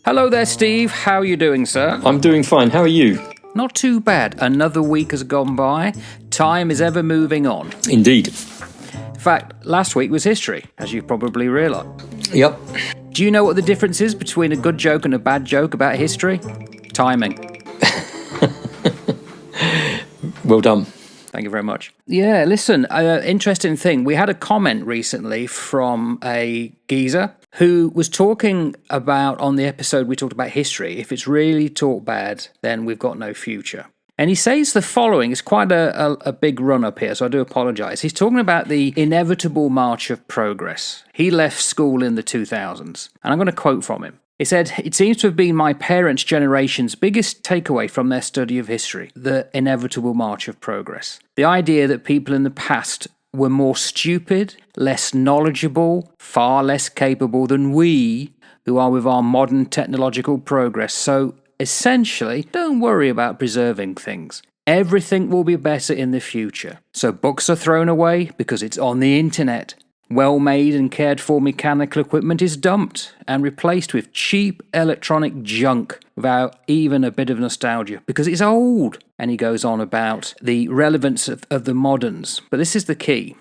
Hello there, Steve. How are you doing, sir? I'm doing fine. How are you? Not too bad. Another week has gone by. Time is ever moving on. Indeed. In fact, last week was history, as you probably realise. Yep. Do you know what the difference is between a good joke and a bad joke about history? Timing. Well done. Thank you very much. Yeah, listen, interesting thing. We had a comment recently from a geezer who was talking about, on the episode we talked about history, if it's really taught bad, then we've got no future. And he says the following. It's quite a big run-up here, so I do apologise. He's talking about the inevitable march of progress. He left school in the 2000s, and I'm going to quote from him. He said, "It seems to have been my parents' generation's biggest takeaway from their study of history, the inevitable march of progress. The idea that people in the past were more stupid, less knowledgeable, far less capable than we, who are with our modern technological progress. So, essentially, don't worry about preserving things. Everything will be better in the future. So books are thrown away because it's on the internet. Well-made and cared-for mechanical equipment is dumped and replaced with cheap electronic junk without even a bit of nostalgia because it's old." And he goes on about the relevance of the moderns. But this is the key,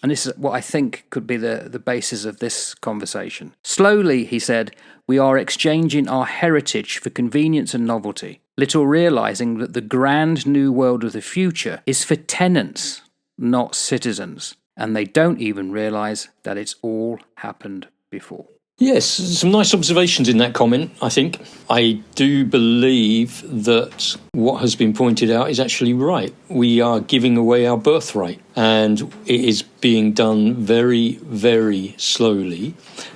and this is what I think could be the basis of this conversation. "Slowly," he said, "we are exchanging our heritage for convenience and novelty, little realizing that the grand new world of the future is for tenants, not citizens. And they don't even realise that it's all happened before." Yes, some nice observations in that comment, I think. I do believe that what has been pointed out is actually right. We are giving away our birthright, and it is being done very, very slowly.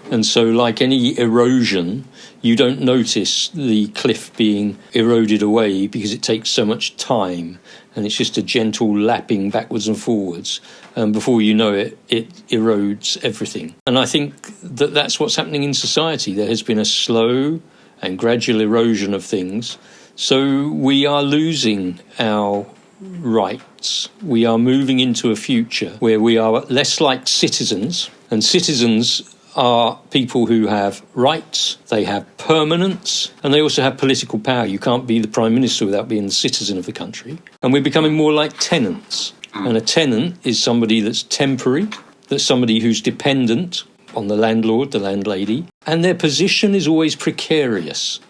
And so, like any erosion, you don't notice the cliff being eroded away because it takes so much time, and it's just a gentle lapping backwards and forwards. And before you know it, it erodes everything. And I think that that's what's happening in society. There has been a slow and gradual erosion of things. So we are losing our rights. We are moving into a future where we are less like citizens, and citizens are people who have rights, they have permanence, and they also have political power. You can't be the Prime Minister without being the citizen of the country. And we're becoming more like tenants. And a tenant is somebody that's temporary, that's somebody who's dependent on the landlord, the landlady, and their position is always precarious.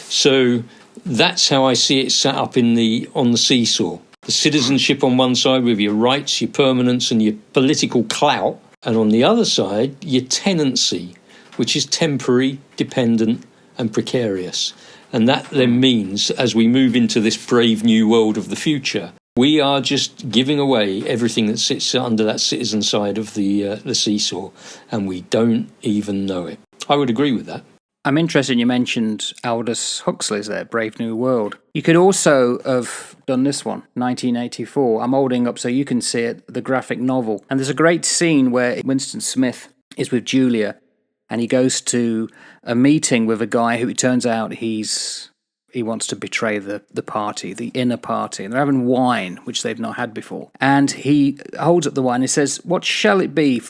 So that's how I see it set up on the seesaw. The citizenship on one side with your rights, your permanence and your political clout, and on the other side, your tenancy, which is temporary, dependent and precarious. And that then means, as we move into this brave new world of the future, we are just giving away everything that sits under that citizen side of the seesaw, and we don't even know it. I would agree with that. I'm interested you mentioned Aldous Huxley's there, Brave New World. You could also have done this one, 1984. I'm holding up so you can see it, the graphic novel. And there's a great scene where Winston Smith is with Julia, and he goes to a meeting with a guy who it turns out he wants to betray the party, the inner party. And they're having wine, which they've not had before. And he holds up the wine and says, "What shall it be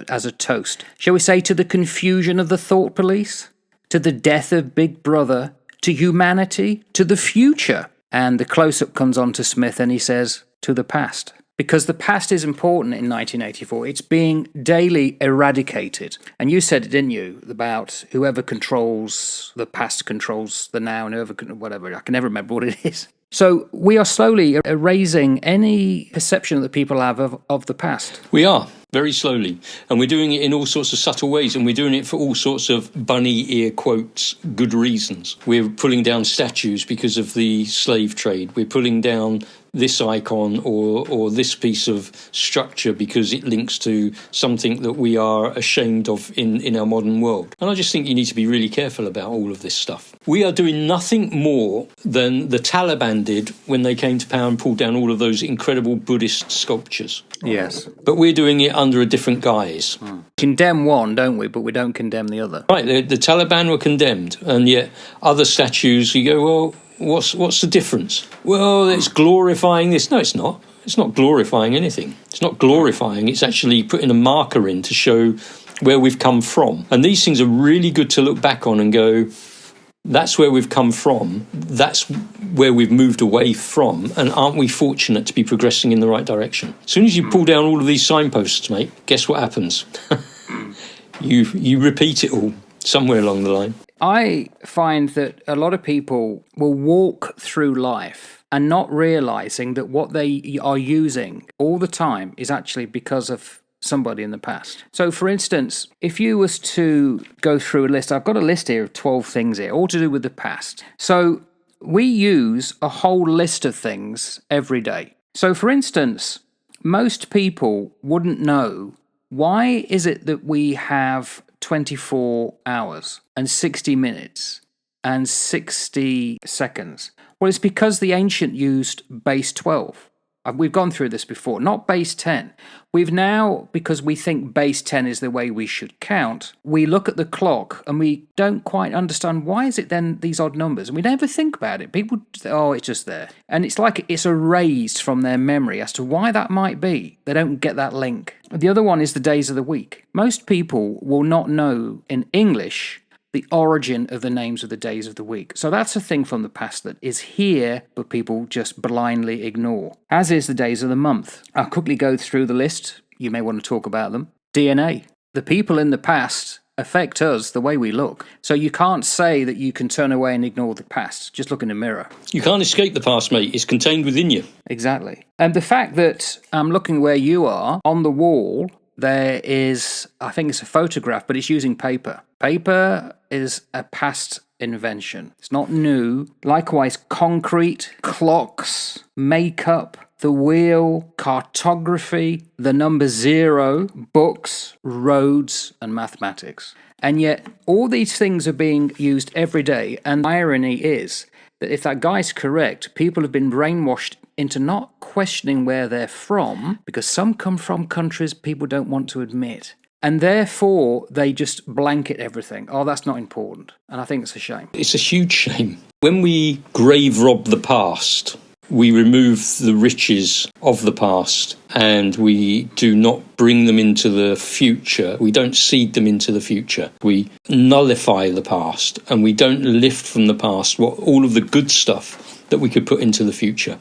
as a toast? Shall we say to the confusion of the thought police? To the death of Big Brother? To humanity? To the future?" And the close-up comes on to Smith and he says, "To the past." Because the past is important in 1984. It's being daily eradicated. And you said it, didn't you, about whoever controls the past controls the now, and whatever. I can never remember what it is. So we are slowly erasing any perception that people have of the past. We are, very slowly. And we're doing it in all sorts of subtle ways, and we're doing it for all sorts of bunny ear quotes, good reasons. We're pulling down statues because of the slave trade. We're pulling down this icon or this piece of structure because it links to something that we are ashamed of in our modern world. And I just think you need to be really careful about all of this stuff. We are doing nothing more than the Taliban did when they came to power and pulled down all of those incredible Buddhist sculptures. Yes. But we're doing it under a different guise. Condemn one, don't we? But we don't condemn the other. Right, the Taliban were condemned, and yet other statues, you go, well, what's the difference? Well, it's glorifying this. No, it's not. It's not glorifying anything. It's not glorifying. It's actually putting a marker in to show where we've come from. And these things are really good to look back on and go, That's where we've come from. That's where we've moved away from. And aren't we fortunate to be progressing in the right direction? As soon as you pull down all of these signposts, mate, guess what happens? You repeat it all somewhere along the line. I find that a lot of people will walk through life and not realizing that what they are using all the time is actually because of somebody in the past. So, for instance, if you was to go through a list, I've got a list here of 12 things here, all to do with the past. So, we use a whole list of things every day. So, for instance, most people wouldn't know, why is it that we have 24 hours and 60 minutes and 60 seconds? Well, it's because the ancient used base 12. We've gone through this before, not base 10. We've now, because we think base 10 is the way we should count, we look at the clock and we don't quite understand, why is it then these odd numbers? And we never think about it. People say, oh, it's just there. And it's like it's erased from their memory as to why that might be. They don't get that link. The other one is the days of the week. Most people will not know in English the origin of the names of the days of the week. So that's a thing from the past that is here, but people just blindly ignore. As is the days of the month. I'll quickly go through the list. You may want to talk about them. DNA. The people in the past affect us the way we look. So you can't say that you can turn away and ignore the past. Just look in the mirror. You can't escape the past, mate. It's contained within you. Exactly. And the fact that I'm looking where you are, on the wall, there is, I think it's a photograph, but it's using paper. Paper is a past invention. It's not new. Likewise, concrete, clocks, makeup, the wheel, cartography, the number 0, books, roads, and mathematics. And yet, all these things are being used every day. And the irony is that if that guy's correct, people have been brainwashed into not questioning where they're from, because some come from countries people don't want to admit. And therefore, they just blanket everything. Oh, that's not important. And I think it's a shame. It's a huge shame. When we grave rob the past, we remove the riches of the past and we do not bring them into the future. We don't seed them into the future. We nullify the past and we don't lift from the past all of the good stuff that we could put into the future.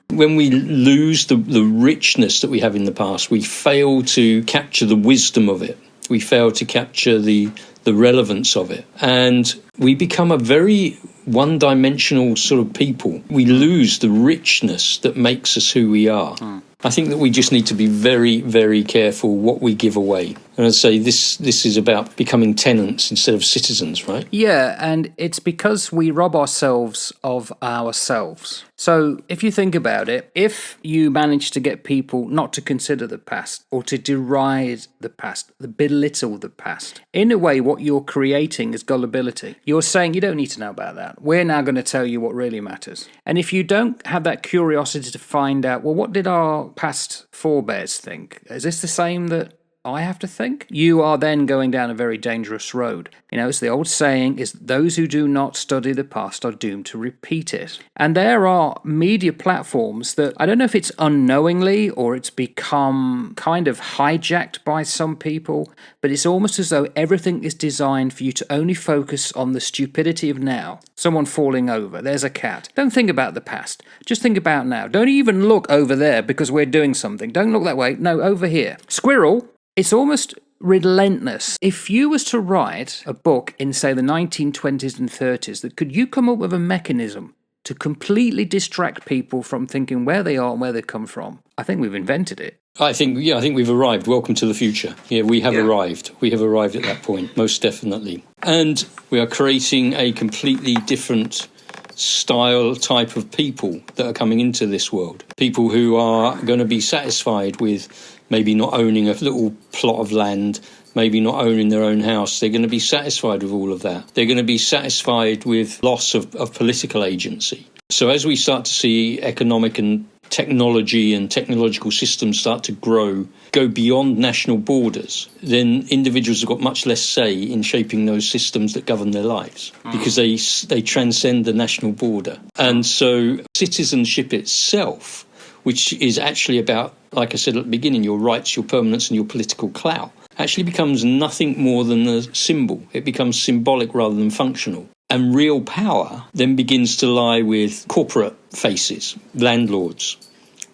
When we lose the richness that we have in the past, we fail to capture the wisdom of it. We fail to capture the relevance of it. And we become a very one-dimensional sort of people. We lose the richness that makes us who we are. I think that we just need to be very, very careful what we give away. And I'd say this is about becoming tenants instead of citizens, right? Yeah, and it's because we rob ourselves of ourselves. So if you think about it, if you manage to get people not to consider the past or to deride the past, belittle the past, in a way what you're creating is gullibility. You're saying you don't need to know about that. We're now going to tell you what really matters. And if you don't have that curiosity to find out, well, what did our past forebears think? Is this the same that I have to think? You are then going down a very dangerous road. You know, it's the old saying is those who do not study the past are doomed to repeat it. And there are media platforms that, I don't know if it's unknowingly or it's become kind of hijacked by some people, but it's almost as though everything is designed for you to only focus on the stupidity of now. Someone falling over, there's a cat. Don't think about the past. Just think about now. Don't even look over there because we're doing something. Don't look that way. No, over here. Squirrel. It's almost relentless. If you was to write a book in, say, the 1920s and 30s, could you come up with a mechanism to completely distract people from thinking where they are and where they come from? I think we've invented it. I think we've arrived. Welcome to the future. Yeah, we have arrived. We have arrived at that point, most definitely. And we are creating a completely different style type of people that are coming into this world. People who are going to be satisfied with maybe not owning a little plot of land, maybe not owning their own house. They're going to be satisfied with all of that. They're going to be satisfied with loss of political agency. So as we start to see economic and technology and technological systems start to go beyond national borders, then individuals have got much less say in shaping those systems that govern their lives because they transcend the national border. And so citizenship itself, which is actually about, like I said at the beginning, your rights, your permanence and your political clout, actually becomes nothing more than a symbol. It becomes symbolic rather than functional. And real power then begins to lie with corporate faces, landlords,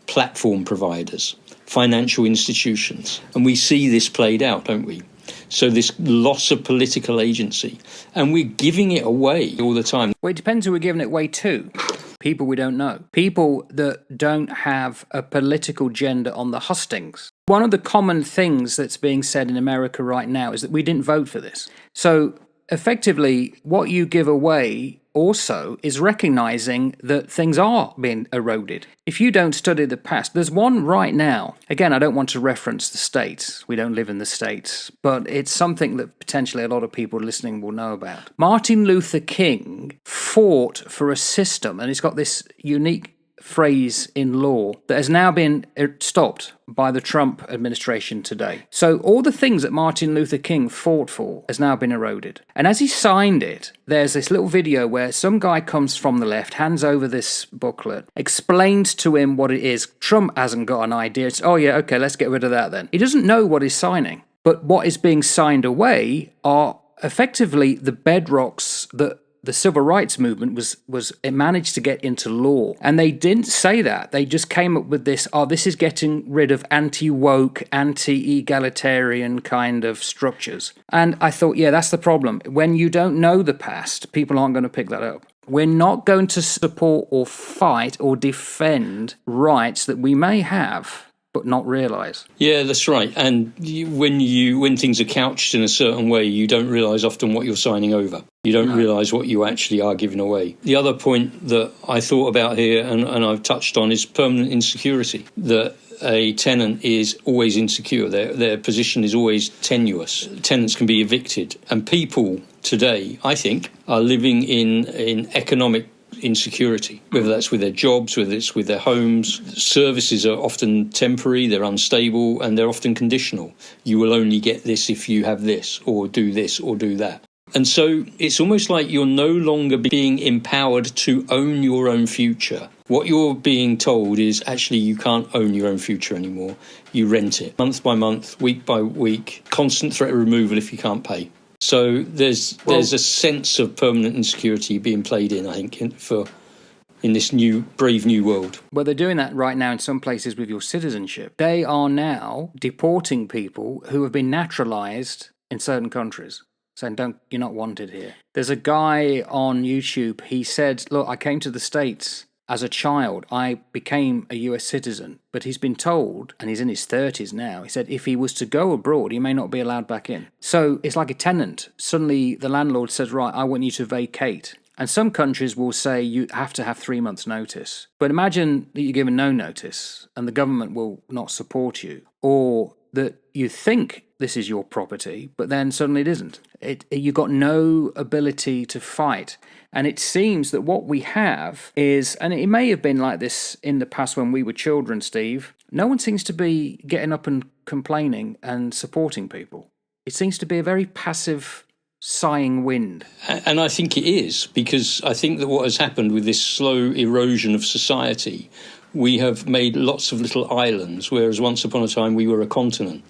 platform providers, financial institutions. And we see this played out, don't we? So this loss of political agency, and we're giving it away all the time. Well, it depends who we're giving it away to. People we don't know. People that don't have a political gender on the hustings. One of the common things that's being said in America right now is that we didn't vote for this. So effectively, what you give away also is recognizing that things are being eroded. If you don't study the past, there's one right now. Again, I don't want to reference the States. We don't live in the States, but it's something that potentially a lot of people listening will know about. Martin Luther King fought for a system, and it's got this unique phrase in law that has now been stopped by the Trump administration today. So all the things that Martin Luther King fought for has now been eroded. And as he signed it, there's this little video where some guy comes from the left, hands over this booklet, explains to him what it is. Trump hasn't got an idea. It's, oh yeah, okay, let's get rid of that then. He doesn't know what he's signing. But what is being signed away are effectively the bedrocks that the civil rights movement it managed to get into law. And they didn't say that. They just came up with this, this is getting rid of anti-woke, anti-egalitarian kind of structures. And I thought, yeah, that's the problem. When you don't know the past, people aren't going to pick that up. We're not going to support or fight or defend rights that we may have but not realise. Yeah, that's right. And when things are couched in a certain way, you don't realise often what you're signing over. You don't realise what you actually are giving away. The other point that I thought about here, and I've touched on, is permanent insecurity. That a tenant is always insecure. Their position is always tenuous. Tenants can be evicted. And people today, I think, are living in economic insecurity, whether that's with their jobs, whether it's with their homes. Services are often temporary, they're unstable, and they're often conditional. You will only get this if you have this, or do that. And so it's almost like you're no longer being empowered to own your own future. What you're being told is actually you can't own your own future anymore. You rent it month by month, week by week, constant threat of removal if you can't pay. So there's a sense of permanent insecurity being played in, I think, in this brave new world. Well, they're doing that right now in some places with your citizenship. They are now deporting people who have been naturalised in certain countries, saying, you're not wanted here. There's a guy on YouTube, he said, look, I came to the States as a child. I became a US citizen, but he's been told, and he's in his 30s now, he said if he was to go abroad, he may not be allowed back in. So it's like a tenant. Suddenly the landlord says, right, I want you to vacate. And some countries will say you have to have 3 months' notice. But imagine that you're given no notice and the government will not support you, or that you think this is your property, but then suddenly it isn't. You've got no ability to fight. And it seems that what we have is, and it may have been like this in the past when we were children, Steve, no one seems to be getting up and complaining and supporting people. It seems to be a very passive, sighing wind. And I think it is, because I think that what has happened with this slow erosion of society, we have made lots of little islands, whereas once upon a time we were a continent.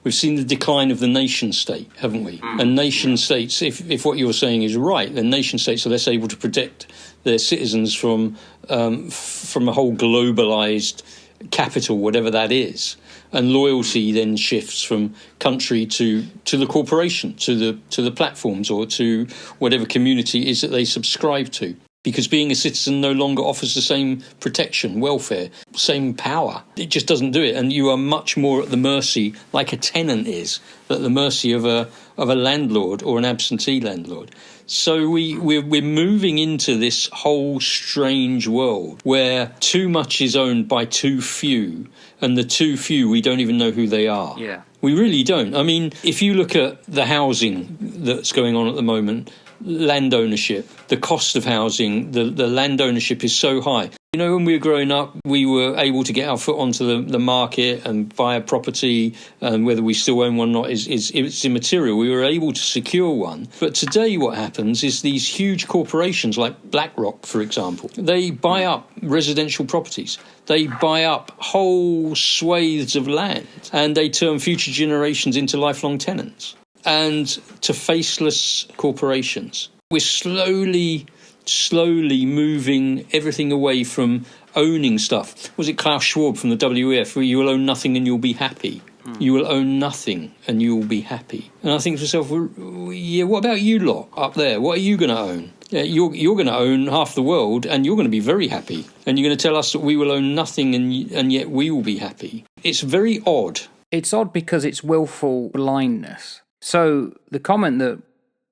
We've seen the decline of the nation state, haven't we? And nation states, if what you're saying is right, then nation states are less able to protect their citizens from a whole globalised capital, whatever that is. And loyalty then shifts from country to the corporation, to the platforms, or to whatever community it is that they subscribe to. Because being a citizen no longer offers the same protection, welfare, same power. It just doesn't do it. And you are much more at the mercy, like a tenant is, at the mercy of a landlord or an absentee landlord. So we're moving into this whole strange world where too much is owned by too few, and the too few, we don't even know who they are. Yeah. We really don't. I mean, if you look at the housing that's going on at the moment, land ownership, the cost of housing, the land ownership is so high. You know, when we were growing up, we were able to get our foot onto the market and buy a property, and whether we still own one or not is immaterial. We were able to secure one. But today what happens is these huge corporations like BlackRock, for example, they buy up residential properties. They buy up whole swathes of land, and they turn future generations into lifelong tenants. And to faceless corporations. We're slowly moving everything away from owning stuff. Was it Klaus Schwab from the WEF, where you will own nothing and you'll be happy? You will own nothing and you will be happy. And I think to myself, well, yeah, what about you lot up there? What are you going to own? Yeah, you're going to own half the world and you're going to be very happy. And you're going to tell us that we will own nothing and yet we will be happy. It's very odd. It's odd because it's willful blindness. So the comment that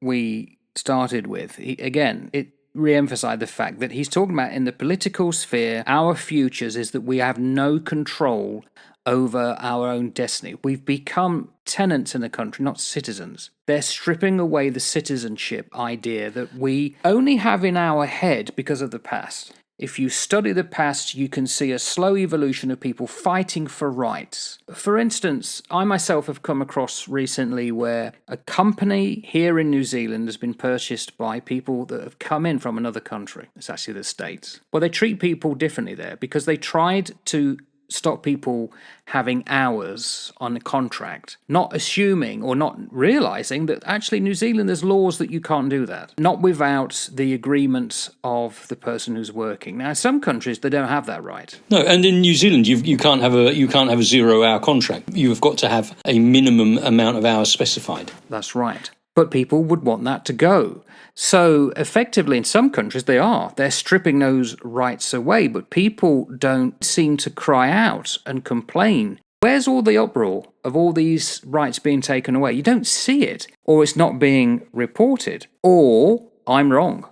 we started with, it re-emphasized the fact that he's talking about in the political sphere, our futures is that we have no control over our own destiny. We've become tenants in the country, not citizens. They're stripping away the citizenship idea that we only have in our head because of the past. If you study the past, you can see a slow evolution of people fighting for rights. For instance, I myself have come across recently where a company here in New Zealand has been purchased by people that have come in from another country. It's actually the States. Well, they treat people differently there because they tried to stop people having hours on a contract, not assuming or not realizing that actually New Zealand, there's laws that you can't do that, not without the agreement of the person who's working. Now, in some countries, they don't have that right. No, and in New Zealand, you can't have a 0-hour contract. You've got to have a minimum amount of hours specified. That's right. But people would want that to go. So effectively, in some countries, they're stripping those rights away, but people don't seem to cry out and complain. Where's all the uproar of all these rights being taken away? You don't see it, or it's not being reported, or I'm wrong.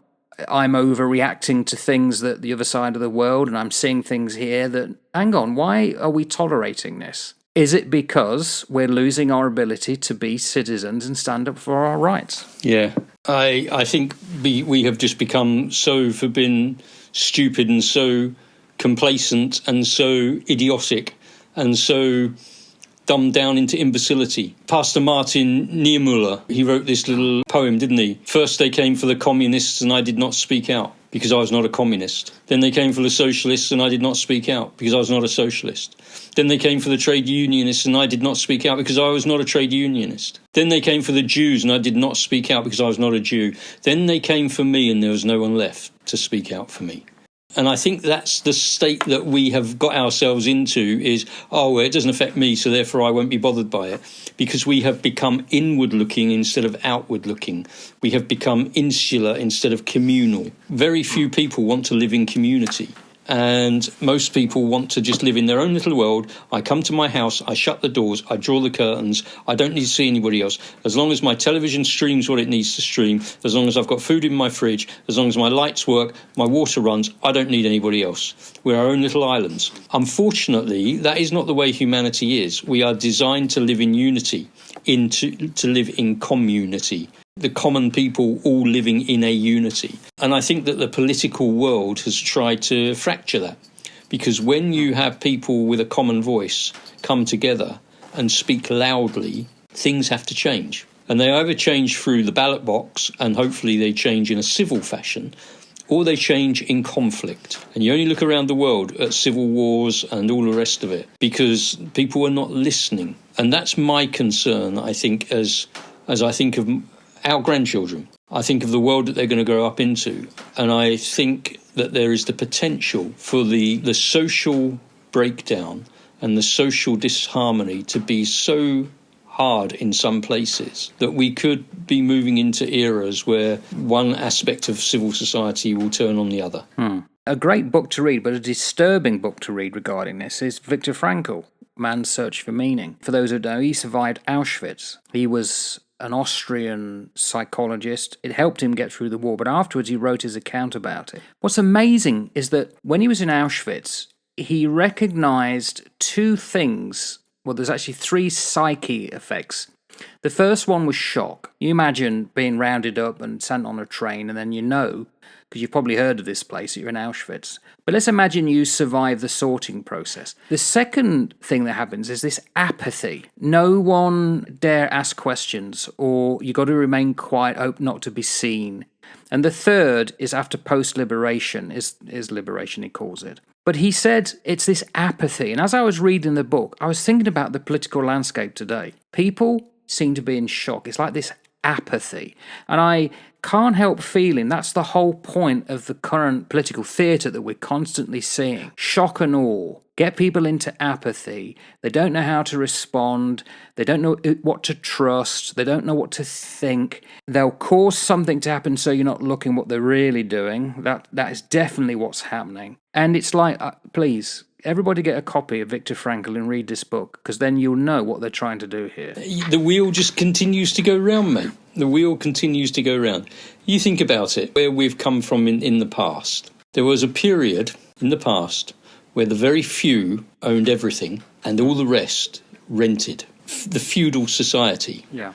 I'm overreacting to things that the other side of the world, and I'm seeing things here that, hang on, why are we tolerating this? Is it because we're losing our ability to be citizens and stand up for our rights? Yeah. I think we have just become so forbidden, stupid and so complacent and so idiotic and so dumbed down into imbecility. Pastor Martin Niemöller, he wrote this little poem, didn't he? First they came for the communists and I did not speak out because I was not a communist. Then they came for the socialists and I did not speak out because I was not a socialist. Then they came for the trade unionists and I did not speak out because I was not a trade unionist. Then they came for the Jews and I did not speak out because I was not a Jew. Then they came for me and there was no one left to speak out for me. And I think that's the state that we have got ourselves into is, well, it doesn't affect me, so therefore I won't be bothered by it. Because we have become inward-looking instead of outward-looking. We have become insular instead of communal. Very few people want to live in community. And most people want to just live in their own little world. I come to my house, I shut the doors, I draw the curtains, I don't need to see anybody else. As long as my television streams what it needs to stream, as long as I've got food in my fridge, as long as my lights work, my water runs, I don't need anybody else. We're our own little islands. Unfortunately, that is not the way humanity is. We are designed to live in unity, to live in community. The common people all living in a unity. And I think that the political world has tried to fracture that. Because when you have people with a common voice come together and speak loudly, things have to change. And they either change through the ballot box, and hopefully they change in a civil fashion, or they change in conflict. And you only look around the world at civil wars and all the rest of it, because people are not listening. And that's my concern, I think, as I think of our grandchildren. I think of the world that they're going to grow up into. And I think that there is the potential for the social breakdown and the social disharmony to be so hard in some places that we could be moving into eras where one aspect of civil society will turn on the other. A great book to read, but a disturbing book to read regarding this is Viktor Frankl, Man's Search for Meaning. For those who don't know, he survived Auschwitz. He was an Austrian psychologist. It helped him get through the war, but afterwards he wrote his account about it. What's amazing is that when he was in Auschwitz, he recognized two things. Well, there's actually three psyche effects. The first one was shock. You imagine being rounded up and sent on a train, and then you know, because you've probably heard of this place, that you're in Auschwitz. But let's imagine you survive the sorting process. The second thing that happens is this apathy. No one dare ask questions, or you got to remain quiet, hope not to be seen. And the third is after post-liberation, is liberation, he calls it. But he said it's this apathy. And as I was reading the book, I was thinking about the political landscape today. People seem to be in shock. It's like this apathy. And I can't help feeling that's the whole point of the current political theatre that we're constantly seeing. Shock and awe. Get people into apathy. They don't know how to respond. They don't know what to trust. They don't know what to think. They'll cause something to happen so you're not looking what they're really doing. That is definitely what's happening. And it's like, please, everybody get a copy of Viktor Frankl and read this book, because then you'll know what they're trying to do here. The wheel just continues to go round, mate. The wheel continues to go round. You think about it, where we've come from in the past. There was a period in the past where the very few owned everything and all the rest rented. The feudal society. Yeah.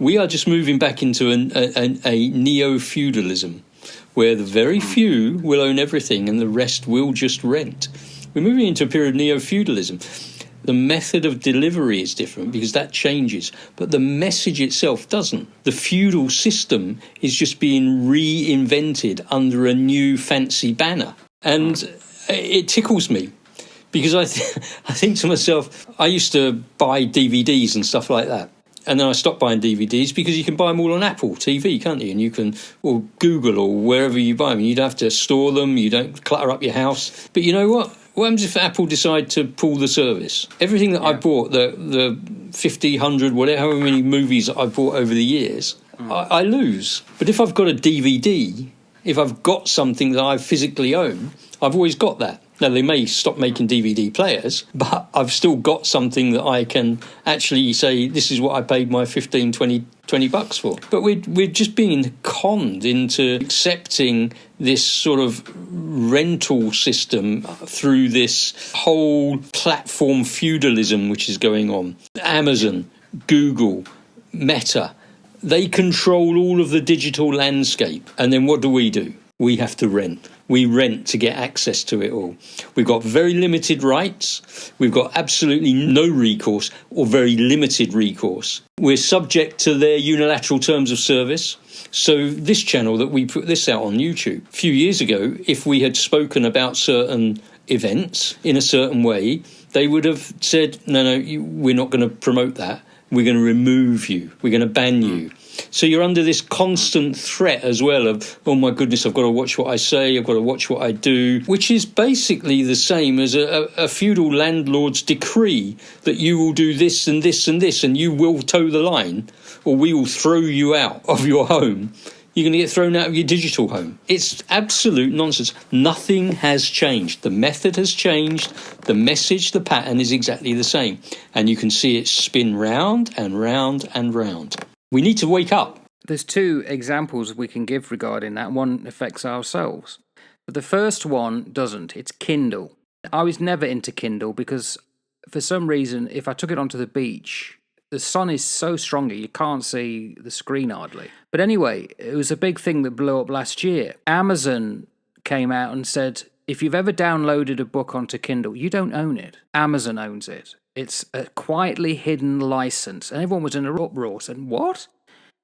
We are just moving back into a neo-feudalism where the very few will own everything and the rest will just rent. We're moving into a period of neo-feudalism. The method of delivery is different because that changes, but the message itself doesn't. The feudal system is just being reinvented under a new fancy banner. And it tickles me because I think to myself, I used to buy DVDs and stuff like that. And then I stopped buying DVDs because you can buy them all on Apple TV, can't you? And you can, or Google or wherever you buy them. You don't have to store them. You don't clutter up your house. But you know what? What happens if Apple decide to pull the service? Everything that I bought, the 50, 100, whatever, however many movies that I bought over the years, I lose. But if I've got a DVD, if I've got something that I physically own, I've always got that. Now, they may stop making DVD players, but I've still got something that I can actually say, this is what I paid my 15, 20 bucks for. But we're just being conned into accepting this sort of rental system through this whole platform feudalism which is going on. Amazon, Google, Meta, they control all of the digital landscape. And then what do? We have to rent. We rent to get access to it all. We've got very limited rights. We've got absolutely no recourse or very limited recourse. We're subject to their unilateral terms of service. So this channel that we put this out on YouTube, a few years ago, if we had spoken about certain events in a certain way, they would have said, no, we're not going to promote that. We're going to remove you. We're going to ban you. So you're under this constant threat as well of, oh my goodness, I've got to watch what I say, I've got to watch what I do, which is basically the same as a feudal landlord's decree that you will do this and this and this and you will toe the line or we will throw you out of your home. You're going to get thrown out of your digital home. It's absolute nonsense. Nothing has changed. The method has changed. The message, the pattern is exactly the same. And you can see it spin round and round and round. We need to wake up. There's two examples we can give regarding that. One affects ourselves. But the first one doesn't. It's Kindle. I was never into Kindle because for some reason, if I took it onto the beach, the sun is so stronger you can't see the screen hardly. But anyway, it was a big thing that blew up last year. Amazon came out and said, if you've ever downloaded a book onto Kindle, you don't own it. Amazon owns it. It's a quietly hidden license. And everyone was in an uproar saying, what?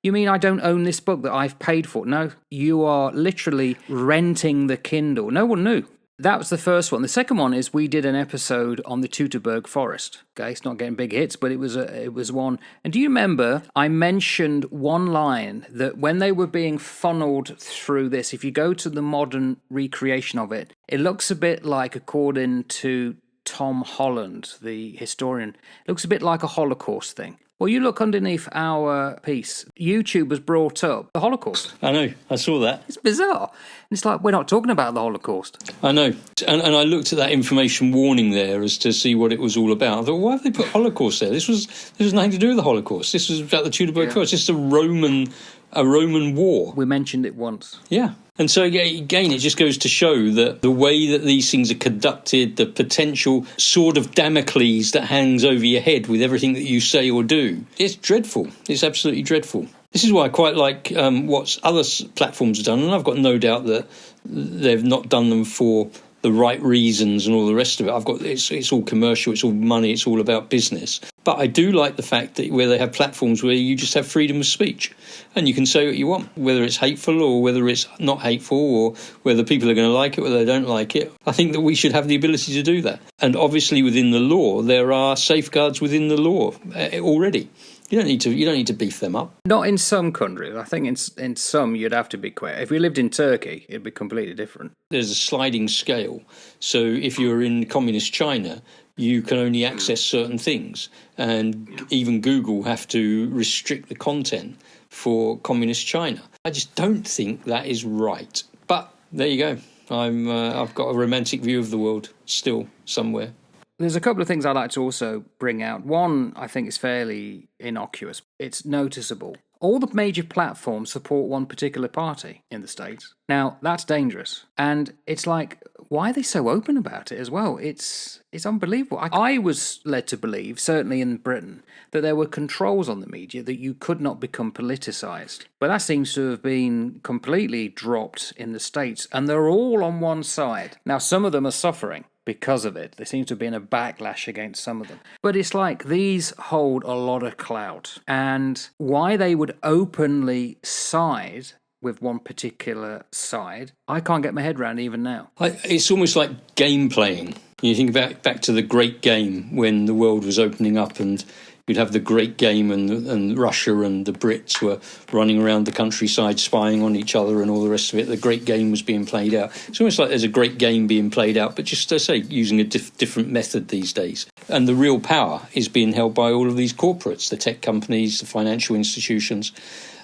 You mean I don't own this book that I've paid for? No, you are literally renting the Kindle. No one knew. That was the first one. The second one is we did an episode on the Teutoburg Forest. Okay, it's not getting big hits, but it was one. And do you remember I mentioned one line that when they were being funneled through this, if you go to the modern recreation of it, it looks a bit like, according to Tom Holland, the historian, it looks a bit like a Holocaust thing. Well, you look underneath our piece. YouTube has brought up the Holocaust. I know. I saw that. It's bizarre. It's like we're not talking about the Holocaust. I know. And I looked at that information warning there as to see what it was all about. I thought, why have they put Holocaust there? This was nothing to do with the Holocaust. This was about the Teutoburg Forest. This is a Roman war. We mentioned it once. Yeah. And so, again, it just goes to show that the way that these things are conducted, the potential sword of Damocles that hangs over your head with everything that you say or do, it's dreadful. It's absolutely dreadful. This is why I quite like what other platforms have done, and I've got no doubt that they've not done them for the right reasons and all the rest of it. It's all commercial, it's all money, it's all about business. But I do like the fact that where they have platforms where you just have freedom of speech and you can say what you want, whether it's hateful or whether it's not hateful or whether people are going to like it, whether they don't like it. I think that we should have the ability to do that. And obviously within the law, there are safeguards within the law already. You don't need to beef them up. Not in some countries. I think in some you'd have to be quick. If we lived in Turkey, it'd be completely different. There's a sliding scale. So if you're in communist China, you can only access certain things, and even Google have to restrict the content for communist China. I just don't think that is right. But there you go. I've got a romantic view of the world still somewhere. There's a couple of things I'd like to also bring out. One, I think, is fairly innocuous. It's noticeable. All the major platforms support one particular party in the States. Now, that's dangerous. And it's like, why are they so open about it as well? It's unbelievable. I was led to believe, certainly in Britain, that there were controls on the media that you could not become politicised. But that seems to have been completely dropped in the States. And they're all on one side. Now, some of them are suffering because of it. There seems to have been a backlash against some of them. But it's like these hold a lot of clout. And why they would openly side with one particular side, I can't get my head around even now. It's almost like game playing. You think back to the Great Game when the world was opening up, and you'd have the Great Game, and Russia and the Brits were running around the countryside spying on each other and all the rest of it. The Great Game was being played out. It's almost like there's a Great Game being played out, but just, I say, using a different method these days. And the real power is being held by all of these corporates, the tech companies, the financial institutions.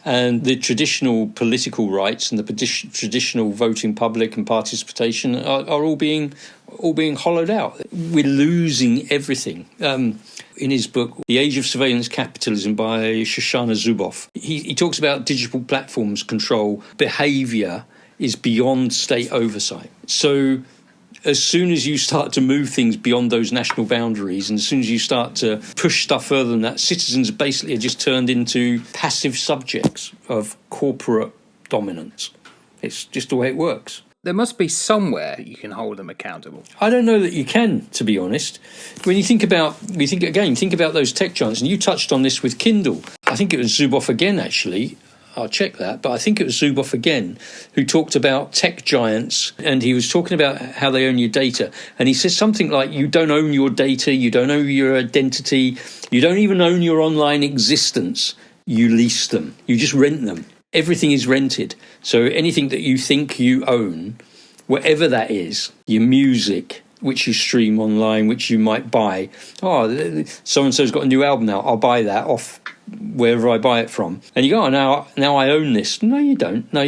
And the traditional political rights and the traditional voting public and participation are all being hollowed out. We're losing everything. In his book, The Age of Surveillance Capitalism by Shoshana Zuboff, he talks about digital platforms control behaviour is beyond state oversight. So as soon as you start to move things beyond those national boundaries, and as soon as you start to push stuff further than that, citizens basically are just turned into passive subjects of corporate dominance. It's just the way it works. There must be somewhere you can hold them accountable. I don't know that you can, to be honest. When you think about those tech giants, and you touched on this with Kindle. I think it was Zuboff again, actually. I'll check that, but I think it was Zuboff again who talked about tech giants, and he was talking about how they own your data. And he says something like, you don't own your data, you don't own your identity, you don't even own your online existence. You lease them. You just rent them. Everything is rented. So anything that you think you own, whatever that is, your music, which you stream online, which you might buy. Oh, so-and-so's got a new album now. I'll buy that off wherever I buy it from. And you go, oh, now I own this. No, you don't. No,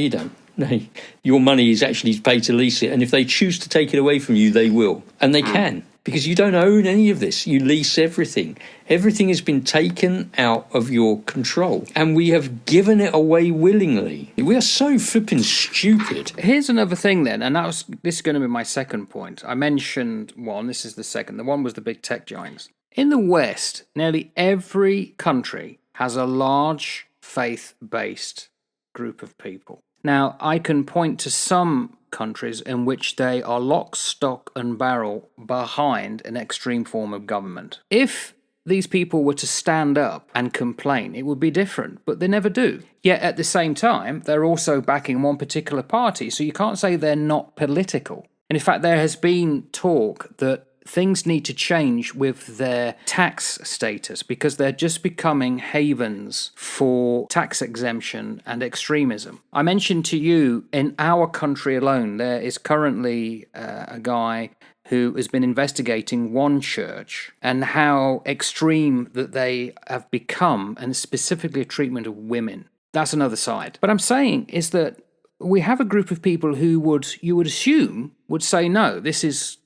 your money is actually paid to lease it. And if they choose to take it away from you, they will. And they can. Because you don't own any of this. You lease everything. Everything has been taken out of your control. And we have given it away willingly. We are so flipping stupid. Here's another thing then, and this is going to be my second point. I mentioned one, this is the second. The one was the big tech giants. In the West, nearly every country has a large faith-based group of people. Now, I can point to some countries in which they are lock, stock and barrel behind an extreme form of government. If these people were to stand up and complain, it would be different, but they never do. Yet at the same time, they're also backing one particular party, so you can't say they're not political. And in fact, there has been talk that things need to change with their tax status because they're just becoming havens for tax exemption and extremism. I mentioned to you, in our country alone, there is currently a guy who has been investigating one church and how extreme that they have become, and specifically treatment of women. That's another side. What I'm saying is that we have a group of people who you would assume would say, no, this is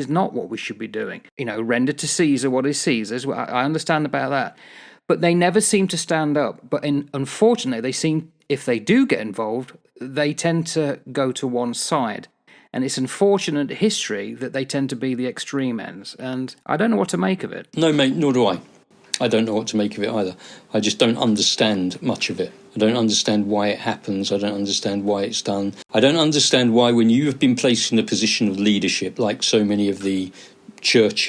not what we should be doing. Render to Caesar what is Caesar's. I understand about that. But they never seem to stand up. But unfortunately, if they do get involved, they tend to go to one side. And it's unfortunate history that they tend to be the extreme ends. And I don't know what to make of it. No, mate, nor do I. I don't know what to make of it either. I just don't understand much of it. I don't understand why it happens. I don't understand why it's done. I don't understand why, when you have been placed in a position of leadership, like so many of the church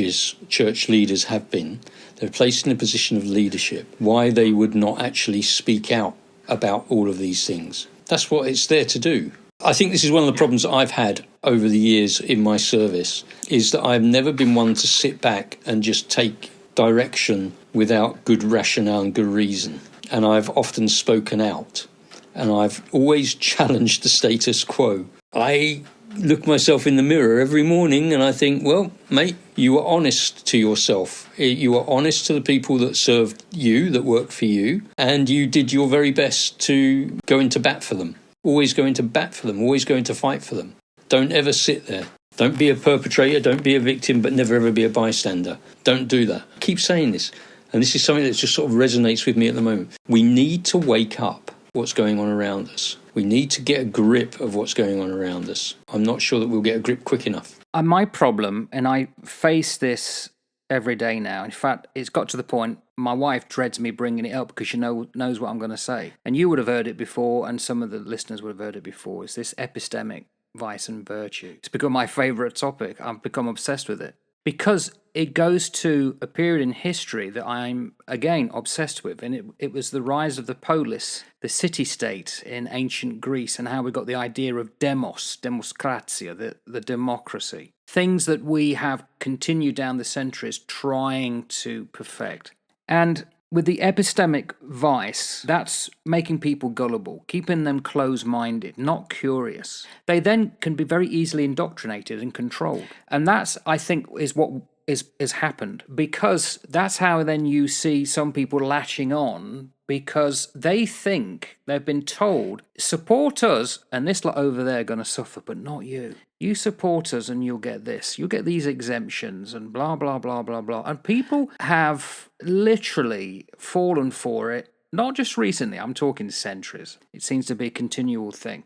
leaders have been, they're placed in a position of leadership, why they would not actually speak out about all of these things. That's what it's there to do. I think this is one of the problems that I've had over the years in my service, is that I've never been one to sit back and just take direction without good rationale and good reason. And I've often spoken out, and I've always challenged the status quo. I look myself in the mirror every morning and I think, well, mate, you were honest to yourself. You were honest to the people that served you, that worked for you, and you did your very best to go into bat for them. Always go into bat for them, always go into fight for them. Don't ever sit there. Don't be a perpetrator, don't be a victim, but never ever be a bystander. Don't do that. I keep saying this, and this is something that just sort of resonates with me at the moment. We need to wake up what's going on around us. We need to get a grip of what's going on around us. I'm not sure that we'll get a grip quick enough. My problem, and I face this every day now. In fact, it's got to the point my wife dreads me bringing it up because she knows what I'm going to say. And you would have heard it before, and some of the listeners would have heard it before. It's this epistemic vice and virtue. It's become my favourite topic. I've become obsessed with it because it goes to a period in history that I'm, again, obsessed with. And it was the rise of the polis, the city-state in ancient Greece, and how we got the idea of demokratia, the democracy. Things that we have continued down the centuries trying to perfect. And with the epistemic vice, that's making people gullible, keeping them close-minded, not curious. They then can be very easily indoctrinated and controlled. And that's, I think, is what is happened, because that's how then you see some people latching on, because they think they've been told, support us, and this lot over there are going to suffer, but not you. You support us and you'll get this. You'll get these exemptions and blah, blah, blah, blah, blah. And people have literally fallen for it, not just recently, I'm talking centuries. It seems to be a continual thing.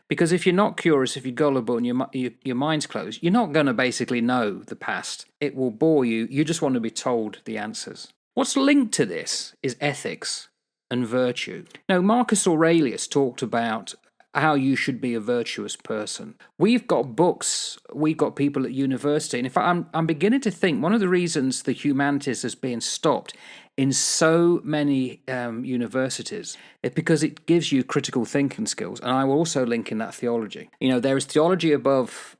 Because if you're not curious, if you're gullible and your mind's closed, you're not going to basically know the past. It will bore you. You just want to be told the answers. What's linked to this is ethics and virtue. Now, Marcus Aurelius talked about how you should be a virtuous person. We've got books, we've got people at university, and in fact, I'm beginning to think one of the reasons the humanities is being stopped in so many universities is because it gives you critical thinking skills, and I will also link in that theology. You know, there is theology above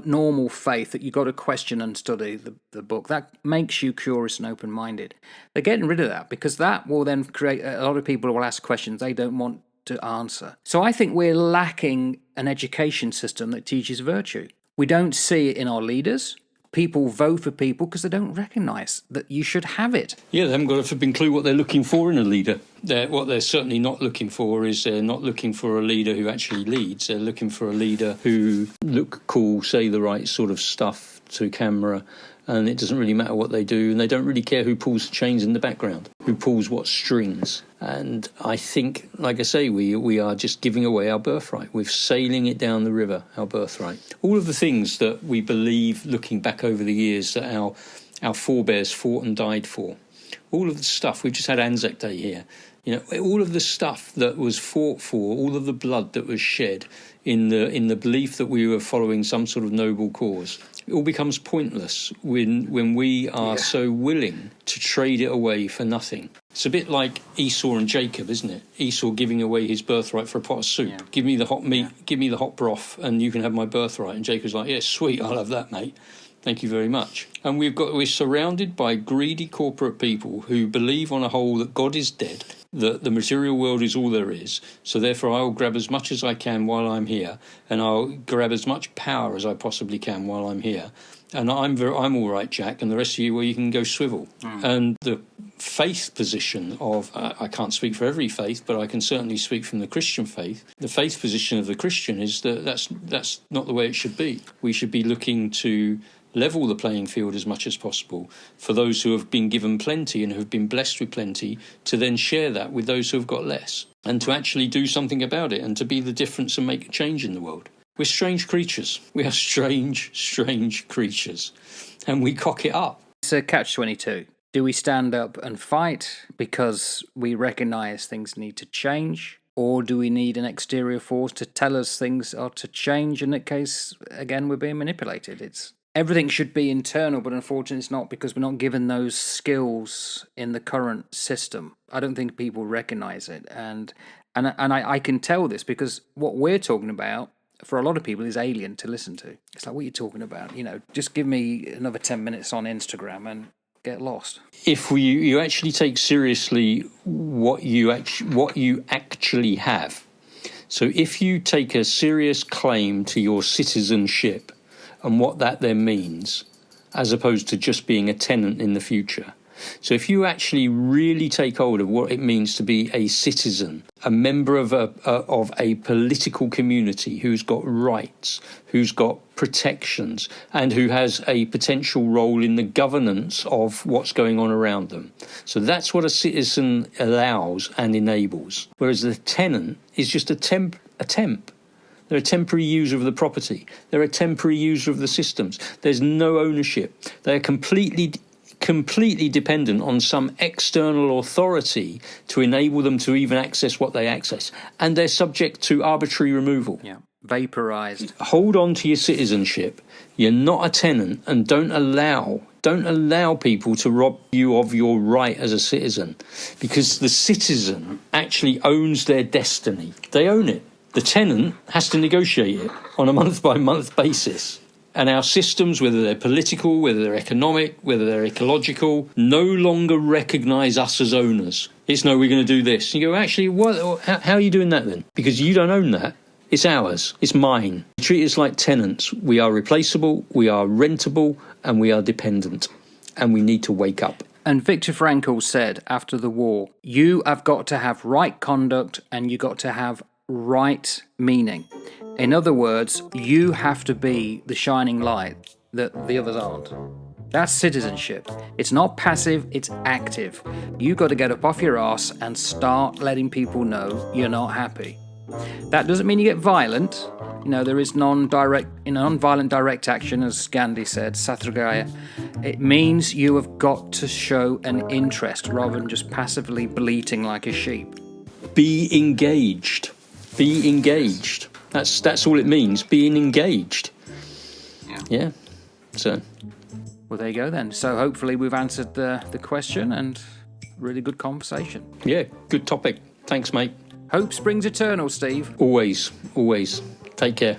normal faith that you've got to question and study the book. That makes you curious and open-minded. They're getting rid of that because that will then create, a lot of people will ask questions they don't want to answer. So I think we're lacking an education system that teaches virtue. We don't see it in our leaders. People vote for people because they don't recognise that you should have it. Yeah, they haven't got a flipping clue what they're looking for in a leader. What they're certainly not looking for is they're not looking for a leader who actually leads. They're looking for a leader who look cool, say the right sort of stuff to camera, and it doesn't really matter what they do, and they don't really care who pulls the chains in the background, who pulls what strings. And I think, like I say, we are just giving away our birthright. We're sailing it down the river, our birthright. All of the things that we believe, looking back over the years, that our forebears fought and died for, all of the stuff, we've just had Anzac Day here, you know, all of the stuff that was fought for, all of the blood that was shed in the belief that we were following some sort of noble cause, it all becomes pointless when we are so willing to trade it away for nothing. It's a bit like Esau and Jacob, isn't it? Esau giving away his birthright for a pot of soup. Yeah. Give me the hot meat, give me the hot broth, and you can have my birthright. And Jacob's like, yeah, sweet, I'll have that, mate. Thank you very much. And we're surrounded by greedy corporate people who believe on a whole that God is dead, that the material world is all there is. So therefore I'll grab as much as I can while I'm here, and I'll grab as much power as I possibly can while I'm here. And I'm all right, Jack, and the rest of you, well, you can go swivel. And the faith position of, I can't speak for every faith, but I can certainly speak from the Christian faith. The faith position of the Christian is that that's not the way it should be. We should be looking to level the playing field as much as possible for those who have been given plenty and who have been blessed with plenty, to then share that with those who have got less, and to actually do something about it and to be the difference and make a change in the world. We're strange creatures. We are strange creatures, and we cock it up. It's a catch-22. Do we stand up and fight because we recognise things need to change? Or do we need an exterior force to tell us things are to change? In that case, again, we're being manipulated. Everything should be internal, but unfortunately it's not, because we're not given those skills in the current system. I don't think people recognise it. And I can tell this because what we're talking about, for a lot of people, is alien to listen to. It's like, what are you talking about? You know, just give me another 10 minutes on Instagram and get lost. If you actually take seriously what you actually have. So if you take a serious claim to your citizenship and what that then means, as opposed to just being a tenant in the future. So if you actually really take hold of what it means to be a citizen, a member of a political community who's got rights, who's got protections, and who has a potential role in the governance of what's going on around them. So that's what a citizen allows and enables. Whereas the tenant is just a temp. They're a temporary user of the property. They're a temporary user of the systems. There's no ownership. They're completely dependent on some external authority to enable them to even access what they access. And they're subject to arbitrary removal. Yeah, vaporized. Hold on to your citizenship. You're not a tenant, and don't allow people to rob you of your right as a citizen, because the citizen actually owns their destiny. They own it. The tenant has to negotiate it on a month-by-month basis. And our systems, whether they're political, whether they're economic, whether they're ecological, no longer recognise us as owners. It's no, we're going to do this. And you go, actually, how are you doing that then? Because you don't own that. It's ours. It's mine. Treat us like tenants. We are replaceable, we are rentable, and we are dependent. And we need to wake up. And Viktor Frankl said after the war, you have got to have right conduct and you got to have right meaning. In other words, you have to be the shining light that the others aren't. That's citizenship. It's not passive, it's active. You got to get up off your arse and start letting people know you're not happy. That doesn't mean you get violent. There is non-violent direct action, as Gandhi said, Satyagraha. It means you have got to show an interest rather than just passively bleating like a sheep. Be engaged. Be engaged. That's all it means, being engaged. Yeah. So. Well, there you go then. So hopefully we've answered the question, and really good conversation. Yeah, good topic. Thanks, mate. Hope springs eternal, Steve. Always, always. Take care.